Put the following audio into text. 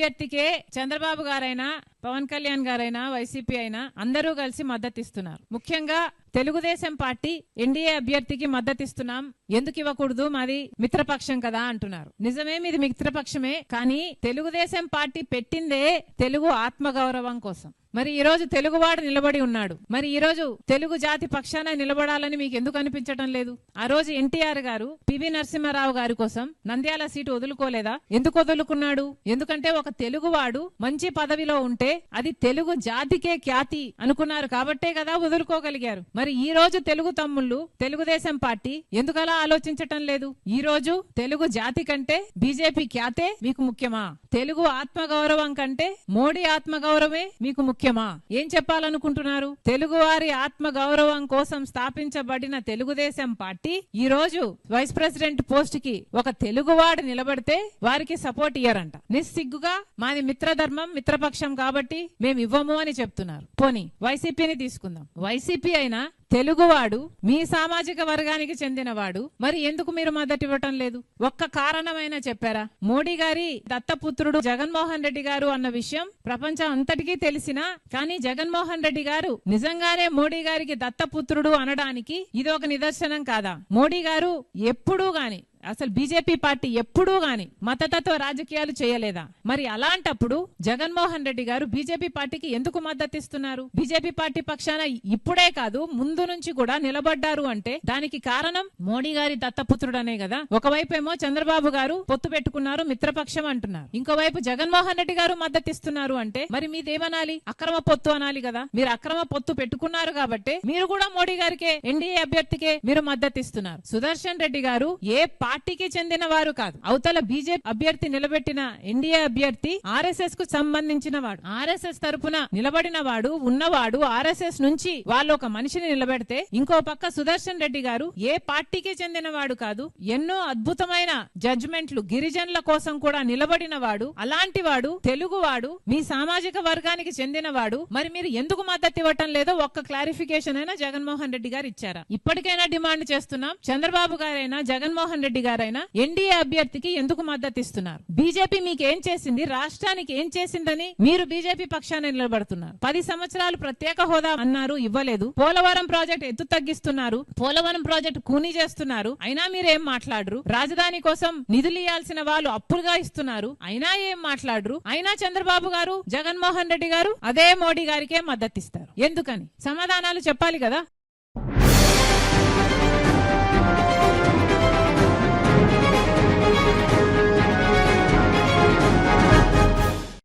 అభ్యర్థికే చంద్రబాబు గారైనా పవన్ కళ్యాణ్ గారైనా వైసీపీ అయినా అందరూ కలిసి మద్దతిస్తున్నారు. ముఖ్యంగా తెలుగుదేశం పార్టీ ఎన్డీఏ అభ్యర్థికి మద్దతిస్తున్నాం, ఎందుకు ఇవ్వకూడదు, మాది మిత్రపక్షం కదా అంటున్నారు. నిజమే, మీది మిత్రపక్షమే, కానీ తెలుగుదేశం పార్టీ పెట్టిందే తెలుగు ఆత్మగౌరవం కోసం. మరి ఈ రోజు తెలుగువాడు నిలబడి ఉన్నాడు. మరి ఈ రోజు తెలుగు జాతి పక్షాన నిలబడాలని మీకు ఎందుకు అనిపించటం లేదు? ఆ రోజు ఎన్టీఆర్ గారు పివి నరసింహారావు గారి కోసం నంద్యాల సీటు వదులుకోలేదా? ఎందుకు వదులుకున్నాడు? ఎందుకంటే ఒక తెలుగువాడు మంచి పదవిలో ఉంటే అది తెలుగు జాతికే ఖ్యాతి అనుకున్నారు కాబట్టే కదా వదులుకోగలిగారు. మరి ఈ రోజు తెలుగు తమ్ముళ్ళు తెలుగుదేశం పార్టీ ఎందుకలా ఆలోచించటం లేదు? ఈ రోజు తెలుగు జాతి కంటే బీజేపీ ఖ్యాతే మీకు ముఖ్యమా? తెలుగు ఆత్మగౌరవం కంటే మోడీ ఆత్మగౌరవమే మీకు ముఖ్యమా? ఏం చెప్పాలనుకుంటున్నారు? తెలుగువారి ఆత్మగౌరవం కోసం స్థాపించబడిన తెలుగుదేశం పార్టీ ఈ రోజు వైస్ ప్రెసిడెంట్ పోస్ట్ కి ఒక తెలుగువాడు నిలబడితే వారికి సపోర్ట్ ఇయ్యరంట. నిస్సిగ్గుగా మాది మిత్రధర్మం, మిత్రపక్షం కాబట్టి మేము ఇవ్వము అని చెప్తున్నారు. పోనీ వైసీపీని తీసుకుందాం. వైసీపీ అయినా తెలుగువాడు మీ సామాజిక వర్గానికి చెందినవాడు, మరి ఎందుకు మీరు మద్దతు ఇవ్వటం లేదు? ఒక్క కారణమైనా చెప్పారా? మోడీ గారి దత్తపుత్రుడు జగన్మోహన్ రెడ్డి గారు అన్న విషయం ప్రపంచం అంతటికీ తెలిసినా, కానీ జగన్మోహన్ రెడ్డి గారు నిజంగానే మోడీ గారికి దత్తపుత్రుడు అనడానికి ఇది ఒక నిదర్శనం కాదా? మోడీ గారు ఎప్పుడూ గాని, అసలు బీజేపీ పార్టీ ఎప్పుడూ గాని మతతత్వ రాజకీయాలు చేయలేదా? మరి అలాంటప్పుడు జగన్మోహన్ రెడ్డి గారు బీజేపీ పార్టీకి ఎందుకు మద్దతిస్తున్నారు? బీజేపీ పార్టీ పక్షాన ఇప్పుడే కాదు ముందు నుంచి కూడా నిలబడ్డారు అంటే దానికి కారణం మోడీ గారి దత్తపుత్రుడనే కదా. ఒకవైపేమో చంద్రబాబు గారు పొత్తు పెట్టుకున్నారు, మిత్రపక్షం అంటున్నారు. ఇంకోవైపు జగన్మోహన్ రెడ్డి గారు మద్దతిస్తున్నారు అంటే మరి మీదేమనాలి? అక్రమ పొత్తు అనాలి కదా. మీరు అక్రమ పొత్తు పెట్టుకున్నారు కాబట్టి మీరు కూడా మోడీ గారికే, ఎన్డీఏ అభ్యర్థికే మీరు మద్దతిస్తున్నారు. సుదర్శన్ రెడ్డి గారు ఏ పార్టీకి చెందిన వారు కాదు. అవతల బీజేపీ అభ్యర్థి నిలబెట్టిన ఎన్డీఏ అభ్యర్థి ఆర్ఎస్ఎస్ కు సంబంధించిన వాడు, ఆర్ఎస్ఎస్ తరపున నిలబడిన వాడు, ఉన్నవాడు. ఆర్ఎస్ఎస్ నుంచి వాళ్ళు ఒక మనిషిని నిలబెడితే ఇంకో పక్క సుదర్శన్ రెడ్డి గారు ఏ పార్టీకి చెందిన వాడు కాదు. ఎన్నో అద్భుతమైన జడ్జిమెంట్లు గిరిజనుల కోసం కూడా నిలబడిన వాడు. అలాంటి వాడు తెలుగువాడు, మీ సామాజిక వర్గానికి చెందిన వాడు. మరి మీరు ఎందుకు మద్దతు ఇవ్వటం లేదో ఒక్క క్లారిఫికేషన్ అయినా జగన్మోహన్ రెడ్డి గారు ఇచ్చారా? ఇప్పటికైనా డిమాండ్ చేస్తున్నాం. చంద్రబాబు గారైనా జగన్మోహన్ రెడ్డి గారైనా ఎన్డీఏ అభ్యర్థికి ఎందుకు మద్దతు ఇస్తున్నారు? బీజేపీ మీకు ఏం చేసింది, రాష్ట్రానికి ఏం చేసిందని మీరు బీజేపీ పక్షాన నిలబడుతున్నారు. 10 సంవత్సరాలు ప్రత్యేక హోదా అన్నారు, ఇవ్వలేదు. పోలవరం ప్రాజెక్ట్ ఎత్తు తగ్గిస్తున్నారు, పోలవరం ప్రాజెక్ట్ కూనీ చేస్తున్నారు, అయినా మీరేం మాట్లాడరు. రాజధాని కోసం నిధులు ఇవ్వాల్సిన వాళ్ళు అప్పులుగా ఇస్తున్నారు, అయినా ఏం మాట్లాడరు. అయినా చంద్రబాబు గారు, జగన్మోహన్ రెడ్డి గారు అదే మోడీ గారికే మద్దతు ఇస్తారు. ఎందుకని? సమాధానాలు చెప్పాలి కదా.